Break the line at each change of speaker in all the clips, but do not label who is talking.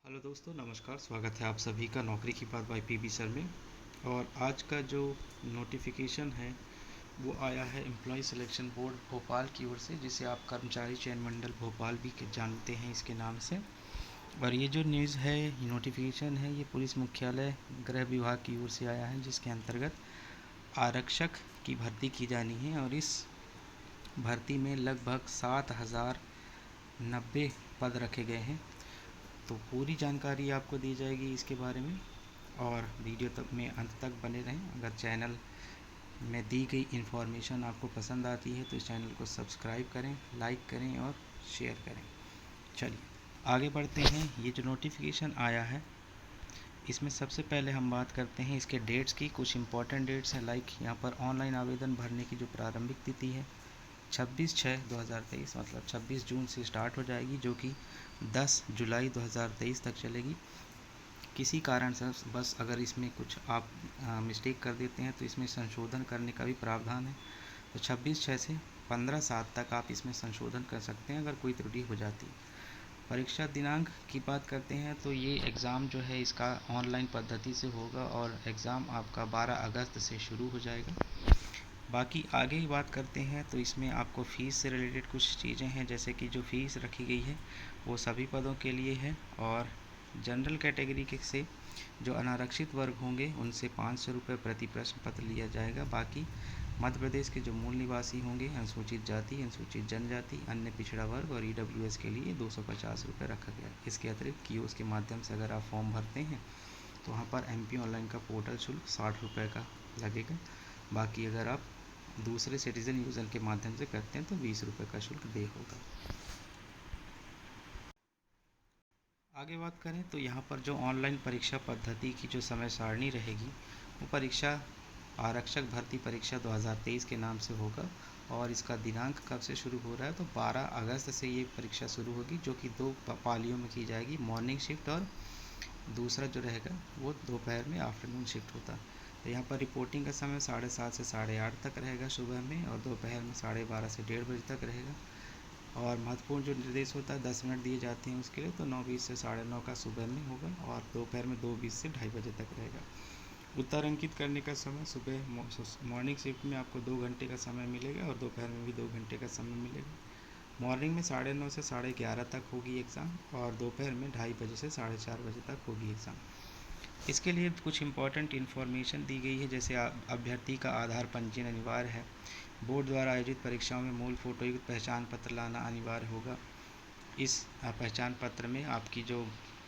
Hello दोस्तों, नमस्कार। स्वागत है आप सभी का नौकरी की बात बाय पीबी सर में। और आज का जो नोटिफिकेशन है वो आया है एम्प्लॉय सिलेक्शन बोर्ड भोपाल की ओर से, जिसे आप कर्मचारी चयन मंडल भोपाल भी जानते हैं इसके नाम से। और ये जो न्यूज़ है, नोटिफिकेशन है, ये पुलिस मुख्यालय गृह विभाग की ओर से आया है, जिसके अंतर्गत आरक्षक की भर्ती की जानी है। और इस भर्ती में लगभग 7,090 पद रखे गए हैं। तो पूरी जानकारी आपको दी जाएगी इसके बारे में, और वीडियो तक में अंत तक बने रहें। अगर चैनल में दी गई इन्फॉर्मेशन आपको पसंद आती है तो इस चैनल को सब्सक्राइब करें, लाइक करें और शेयर करें। चलिए आगे बढ़ते हैं। ये जो नोटिफिकेशन आया है इसमें सबसे पहले हम बात करते हैं इसके डेट्स की। कुछ इंपॉर्टेंट डेट्स हैं, लाइक यहाँ पर ऑनलाइन आवेदन भरने की जो प्रारंभिक तिथि है 26/6/2023, मतलब 26 जून से स्टार्ट हो जाएगी, जो कि 10 जुलाई 2023 तक चलेगी। किसी कारण से बस अगर इसमें कुछ आप मिस्टेक कर देते हैं तो इसमें संशोधन करने का भी प्रावधान है। तो 26/6 से 15/7 तक आप इसमें संशोधन कर सकते हैं अगर कोई त्रुटि हो जाती है। परीक्षा दिनांक की बात करते हैं तो ये एग्ज़ाम जो है इसका ऑनलाइन पद्धति से होगा, और एग्ज़ाम आपका 12 अगस्त से शुरू हो जाएगा। बाकी आगे ही बात करते हैं तो इसमें आपको फ़ीस से रिलेटेड कुछ चीज़ें हैं, जैसे कि जो फ़ीस रखी गई है वो सभी पदों के लिए है। और जनरल कैटेगरी के से जो अनारक्षित वर्ग होंगे उनसे 500 रुपये प्रति प्रश्न पत्र लिया जाएगा। बाकी मध्य प्रदेश के जो मूल निवासी होंगे, अनुसूचित जाति, अनुसूचित जनजाति, अन्य पिछड़ा वर्ग और ईडब्ल्यूएस के लिए 250 रुपये रखा गया है। इसके अतिरिक्त कियोस्क के माध्यम से अगर आप फॉर्म भरते हैं तो वहाँ पर एमपी ऑनलाइन का पोर्टल शुल्क 60 रुपये का लगेगा। बाकी अगर आप दूसरे सिटीज़न यूज़र के माध्यम से करते हैं तो 20 रुपये का शुल्क देय होगा। आगे बात करें तो यहाँ पर जो ऑनलाइन परीक्षा पद्धति की जो समय सारणी रहेगी वो परीक्षा आरक्षक भर्ती परीक्षा 2023 के नाम से होगा। और इसका दिनांक कब से शुरू हो रहा है तो 12 अगस्त से ये परीक्षा शुरू होगी, जो कि 2 पालियों में की जाएगी, मॉर्निंग शिफ्ट, और दूसरा जो रहेगा वो दोपहर में आफ्टरनून शिफ्ट होता है। तो यहाँ पर रिपोर्टिंग का समय 7:30 से 8:30 तक रहेगा सुबह में, और दोपहर में 12:30 से 1:30 बजे तक रहेगा। और महत्वपूर्ण जो निर्देश होता है 10 मिनट दिए जाते हैं उसके लिए, तो 9:20 से 9:30 का सुबह में होगा, और दोपहर में 2:20 से 2:30 बजे तक रहेगा। उत्तर अंकित करने का समय सुबह मॉर्निंग शिफ्ट में आपको 2 घंटे का समय मिलेगा, और दोपहर में भी 2 घंटे का समय मिलेगा। मॉर्निंग में 9:30 से 11:30 तक होगी एग्ज़ाम, और दोपहर में 2:30 बजे से 4:30 बजे तक होगी एग्ज़ाम। इसके लिए कुछ इंपॉर्टेंट इन्फॉर्मेशन दी गई है, जैसे अभ्यर्थी का आधार पंजीयन अनिवार्य है। बोर्ड द्वारा आयोजित परीक्षाओं में मूल फोटोयुक्त पहचान पत्र लाना अनिवार्य होगा। इस पहचान पत्र में आपकी जो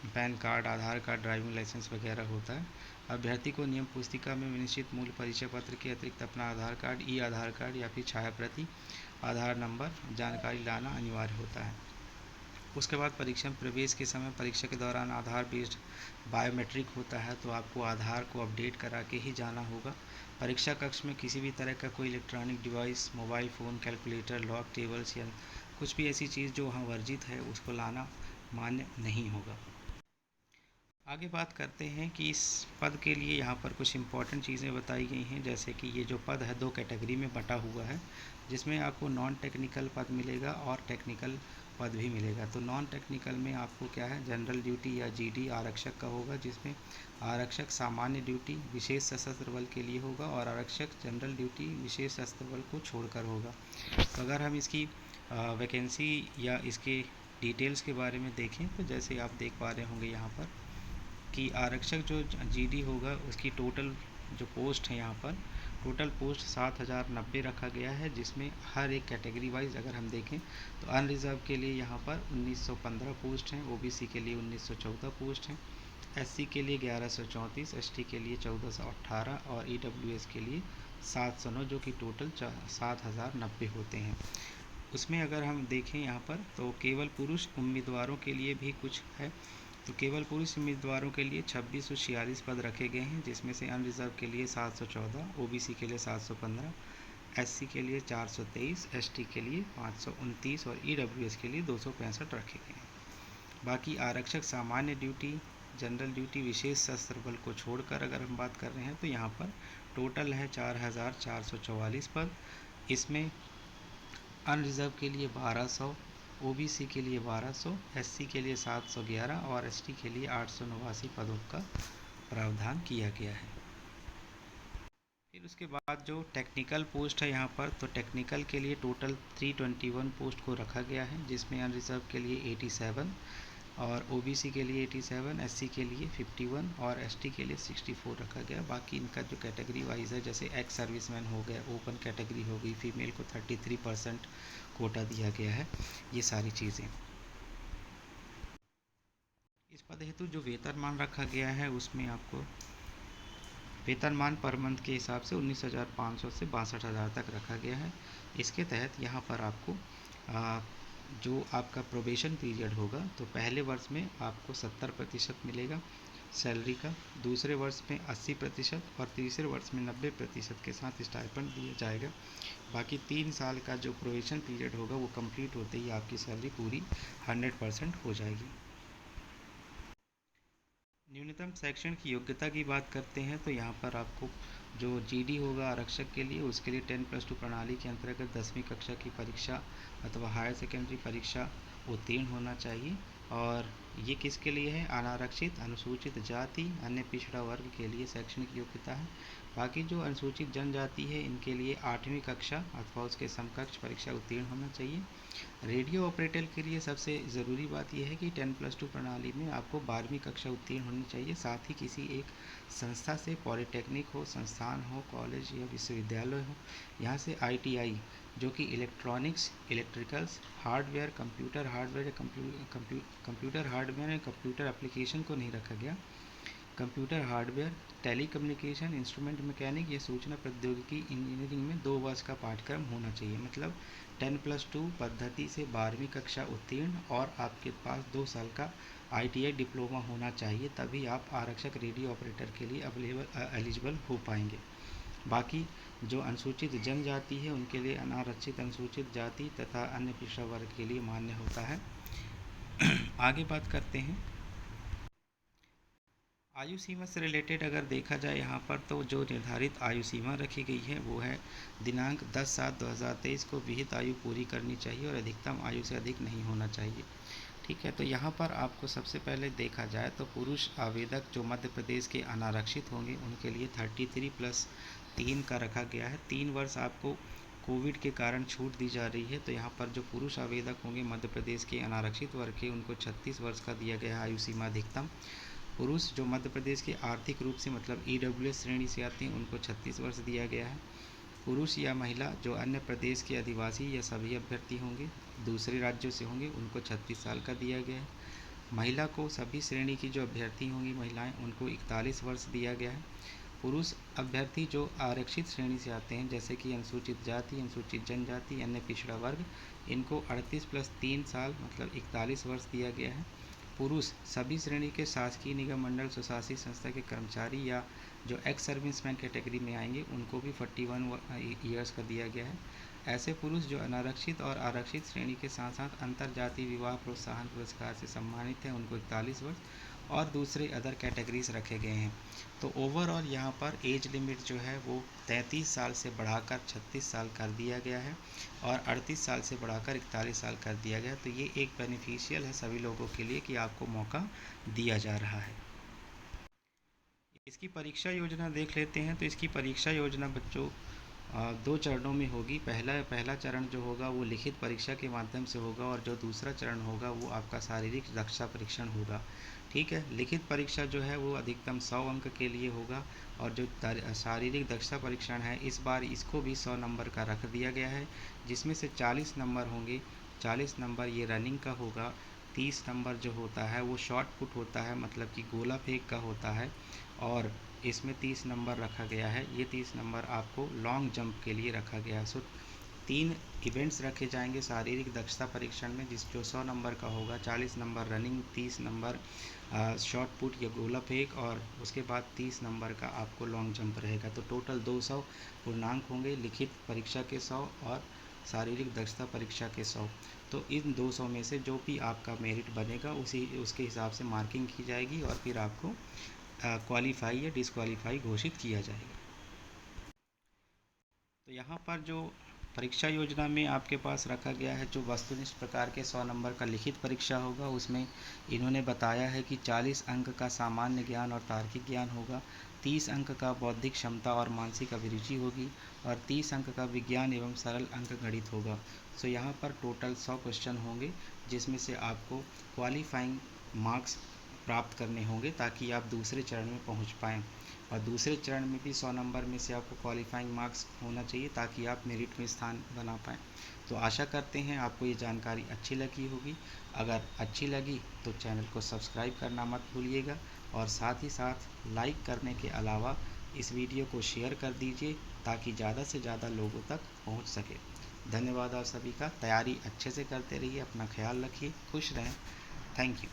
पैन कार्ड, आधार कार्ड, ड्राइविंग लाइसेंस वगैरह होता है। अभ्यर्थी को नियम पुस्तिका में निश्चित मूल परिचय पत्र के अतिरिक्त अपना आधार कार्ड, ई आधार कार्ड या फिर छाया प्रति, आधार नंबर जानकारी लाना अनिवार्य होता है। उसके बाद परीक्षा में प्रवेश के समय परीक्षा के दौरान आधार बेस्ड बायोमेट्रिक होता है, तो आपको आधार को अपडेट करा के ही जाना होगा। परीक्षा कक्ष में किसी भी तरह का कोई electronic device, mobile phone, calculator, lock tables या कुछ भी ऐसी चीज़ जो वहाँ वर्जित है उसको लाना मान्य नहीं होगा। आगे बात करते हैं कि इस पद के लिए यहाँ पर कुछ इंपॉर्टेंट चीज़ें बताई गई हैं, जैसे कि ये जो पद है 2 कैटेगरी में बटा हुआ है, जिसमें आपको नॉन टेक्निकल पद मिलेगा और टेक्निकल पद भी मिलेगा। तो नॉन टेक्निकल में आपको क्या है, जनरल ड्यूटी या जीडी आरक्षक का होगा, जिसमें आरक्षक सामान्य ड्यूटी विशेष सशस्त्र बल के लिए होगा, और आरक्षक जनरल ड्यूटी विशेष सशस्त्र बल को छोड़कर होगा। तो अगर हम इसकी वैकेंसी या इसके डिटेल्स के बारे में देखें तो जैसे आप देख पा रहे होंगे यहाँ पर कि आरक्षक जो जीडी होगा उसकी टोटल जो पोस्ट है, यहाँ पर टोटल पोस्ट 7,090 रखा गया है, जिसमें हर एक कैटेगरी वाइज अगर हम देखें तो अनरिजर्व के लिए यहाँ पर 1915 पोस्ट हैं, ओबीसी के लिए 1914 पोस्ट हैं, एससी के लिए 1134, एसटी के लिए 1418 और ईडब्ल्यूएस के लिए 709, जो कि टोटल 7,090 होते हैं। उसमें अगर हम देखें यहाँ पर तो केवल पुरुष उम्मीदवारों के लिए भी कुछ है। तो केवल पुरुष उम्मीदवारों के लिए 2646 पद रखे गए हैं, जिसमें से अनरिजर्व के लिए 714, ओबीसी के लिए 715, एससी के लिए 423, एसटी के लिए 529 और ईडब्ल्यूएस के लिए 265 रखे गए हैं। बाकी आरक्षक सामान्य ड्यूटी, जनरल ड्यूटी, विशेष सशस्त्र बल को छोड़कर अगर हम बात कर रहे हैं तो यहाँ पर टोटल है 4,444 पद। इसमें अनरिजर्व के लिए 1200, ओबीसी के लिए 1200, एससी के लिए 711 और एसटी के लिए 889 पदों का प्रावधान किया गया है। फिर उसके बाद जो टेक्निकल पोस्ट है यहाँ पर, तो टेक्निकल के लिए टोटल 321 पोस्ट को रखा गया है, जिसमें अनरिजर्व के लिए 87 और ओबीसी के लिए 87, एससी के लिए 51 और एसटी के लिए 64 रखा गया। बाकी इनका जो कैटेगरी वाइज है, जैसे एक्स सर्विसमैन हो गया, ओपन कैटेगरी हो गई, फीमेल को 33% कोटा दिया गया है, ये सारी चीज़ें। इस पद हेतु जो वेतनमान रखा गया है, उसमें आपको वेतनमान पर मंथ के हिसाब से 19,500 से 62,000 तक रखा गया है। इसके तहत यहाँ पर आपको जो आपका प्रोबेशन पीरियड होगा, तो पहले वर्ष में आपको 70% मिलेगा सैलरी का, दूसरे वर्ष में 80% और तीसरे वर्ष में 90% के साथ स्टाइपेंड दिया जाएगा। बाकी 3 साल का जो प्रोबेशन पीरियड होगा वो कंप्लीट होते ही आपकी सैलरी पूरी 100% हो जाएगी। न्यूनतम शैक्षणिक की योग्यता की बात करते हैं, तो यहाँ पर आपको जो जीडी होगा आरक्षक के लिए, उसके लिए 10+2 प्रणाली के अंतर्गत 10वीं कक्षा की परीक्षा अथवा हायर सेकेंडरी परीक्षा उत्तीर्ण होना चाहिए। और ये किसके लिए है? अनारक्षित, अनुसूचित जाति, अन्य पिछड़ा वर्ग के लिए शैक्षणिक योग्यता है। बाकी जो अनुसूचित जनजाति है, इनके लिए 8वीं कक्षा अथवा उसके समकक्ष परीक्षा उत्तीर्ण होना चाहिए। रेडियो ऑपरेटर के लिए सबसे ज़रूरी बात यह है कि 10+2 प्रणाली में आपको 12वीं कक्षा उत्तीर्ण होनी चाहिए। साथ ही किसी एक संस्था से, पॉलिटेक्निक हो, संस्थान हो, कॉलेज या विश्वविद्यालय हो, यहाँ से आईटीआई जो कि electronics, electricals, hardware, computer hardware या कंप्यूटर हार्डवेयर या कंप्यूटर एप्लीकेशन को नहीं रखा गया, computer hardware, telecommunication, instrument mechanic या सूचना प्रौद्योगिकी इंजीनियरिंग में 2 वर्ष का पाठ्यक्रम होना चाहिए। मतलब 10+2 पद्धति से 12वीं कक्षा उत्तीर्ण और आपके पास 2 साल का आईटीआई डिप्लोमा होना चाहिए, तभी आप आरक्षक रेडियो ऑपरेटर के लिए एलिजिबल हो पाएंगे। बाकी जो अनुसूचित जनजाति है, उनके लिए अनारक्षित, अनुसूचित जाति तथा अन्य पिछड़ा वर्ग के लिए मान्य होता है। आगे बात करते हैं आयु सीमा से रिलेटेड। अगर देखा जाए यहाँ पर, तो जो निर्धारित आयु सीमा रखी गई है वो है दिनांक 10/7/2023 को विहित आयु पूरी करनी चाहिए और अधिकतम आयु से अधिक नहीं होना चाहिए। ठीक है, तो यहाँ पर आपको सबसे पहले देखा जाए तो पुरुष आवेदक जो मध्य प्रदेश के अनारक्षित होंगे, उनके लिए 33+3 का रखा गया है। 3 वर्ष आपको कोविड के कारण छूट दी जा रही है। तो यहाँ पर जो पुरुष आवेदक होंगे मध्य प्रदेश के अनारक्षित वर्ग के, उनको 36 वर्ष का दिया गया है आयु सीमा अधिकतम। पुरुष जो मध्य प्रदेश के आर्थिक रूप से मतलब ईडब्ल्यूएस श्रेणी से आते हैं, उनको 36 वर्ष दिया गया है। पुरुष या महिला जो अन्य प्रदेश के आदिवासी या सभी अभ्यर्थी होंगे, दूसरे राज्यों से होंगे, उनको 36 साल का दिया गया है। महिला को सभी श्रेणी की जो अभ्यर्थी होंगी महिलाएं, उनको 41 वर्ष दिया गया है। पुरुष अभ्यर्थी जो आरक्षित श्रेणी से आते हैं, जैसे कि अनुसूचित जाति, अनुसूचित जनजाति, अन्य पिछड़ा वर्ग, इनको 38+3 साल मतलब 41 वर्ष दिया गया है। पुरुष सभी श्रेणी के शासकीय निगम मंडल स्वशासी संस्था के कर्मचारी या जो एक्स सर्विसमैन कैटेगरी में आएंगे, उनको भी 41 ईयर्स का दिया गया है। ऐसे पुरुष जो अनारक्षित और आरक्षित श्रेणी के साथ साथ अंतर जाति विवाह प्रोत्साहन पुरस्कार से सम्मानित हैं, उनको 41 वर्ष और दूसरे अदर कैटेगरीज रखे गए हैं। तो ओवरऑल यहाँ पर एज लिमिट जो है वो 33 साल से बढ़ाकर 36 साल कर दिया गया है और 38 साल से बढ़ाकर 41 साल कर दिया गया। तो ये एक बेनिफिशियल है सभी लोगों के लिए कि आपको मौका दिया जा रहा है। इसकी परीक्षा योजना देख लेते हैं। तो इसकी परीक्षा योजना बच्चों 2 चरणों में होगी। पहला चरण जो होगा वो लिखित परीक्षा के माध्यम से होगा और जो दूसरा चरण होगा वो आपका शारीरिक दक्षता परीक्षण होगा। ठीक है, लिखित परीक्षा जो है वो अधिकतम 100 अंक के लिए होगा और जो शारीरिक दक्षता परीक्षण है, इस बार इसको भी 100 नंबर का रख दिया गया है, जिसमें से 40 नंबर होंगे। 40 नंबर ये रनिंग का होगा, 30 नंबर जो होता है वो शॉट पुट होता है, मतलब कि गोला फेंक का होता है, और इसमें 30 नंबर रखा गया है। ये 30 नंबर आपको लॉन्ग जंप के लिए रखा गया है। सो 3 इवेंट्स रखे जाएंगे शारीरिक दक्षता परीक्षण में, जो 100 नंबर का होगा, 40 number running, 30 number shot put या गोला फेंक और उसके बाद 30 नंबर का आपको लॉन्ग जंप रहेगा। तो टोटल 200 पूर्णांक होंगे, लिखित परीक्षा के 100 और शारीरिक दक्षता परीक्षा के 100। तो इन 200 में से जो भी आपका मेरिट बनेगा उसके हिसाब से मार्किंग की जाएगी और फिर आपको क्वालिफाई या डिसक्वालीफाई घोषित किया जाएगा। तो यहाँ पर जो परीक्षा योजना में आपके पास रखा गया है जो वस्तुनिष्ठ प्रकार के 100 नंबर का लिखित परीक्षा होगा। उसमें इन्होंने बताया है कि 40 अंक का सामान्य ज्ञान और तार्किक ज्ञान होगा, 30 अंक का बौद्धिक क्षमता और मानसिक अभिरुचि होगी और 30 अंक का विज्ञान एवं सरल अंक गणित होगा। सो यहाँ पर टोटल 100 क्वेश्चन होंगे, जिसमें से आपको क्वालिफाइंग मार्क्स प्राप्त करने होंगे ताकि आप दूसरे चरण में पहुँच पाएँ। और दूसरे चरण में भी 100 नंबर में से आपको क्वालिफाइंग मार्क्स होना चाहिए ताकि आप मेरिट में स्थान बना पाएँ। तो आशा करते हैं आपको ये जानकारी अच्छी लगी होगी। अगर अच्छी लगी तो चैनल को सब्सक्राइब करना मत भूलिएगा और साथ ही साथ लाइक करने के अलावा इस वीडियो को शेयर कर दीजिए ताकि ज़्यादा से ज़्यादा लोगों तक पहुँच सके। धन्यवाद आप सभी का। तैयारी अच्छे से करते रहिए, अपना ख्याल रखिए, खुश रहें। Thank you.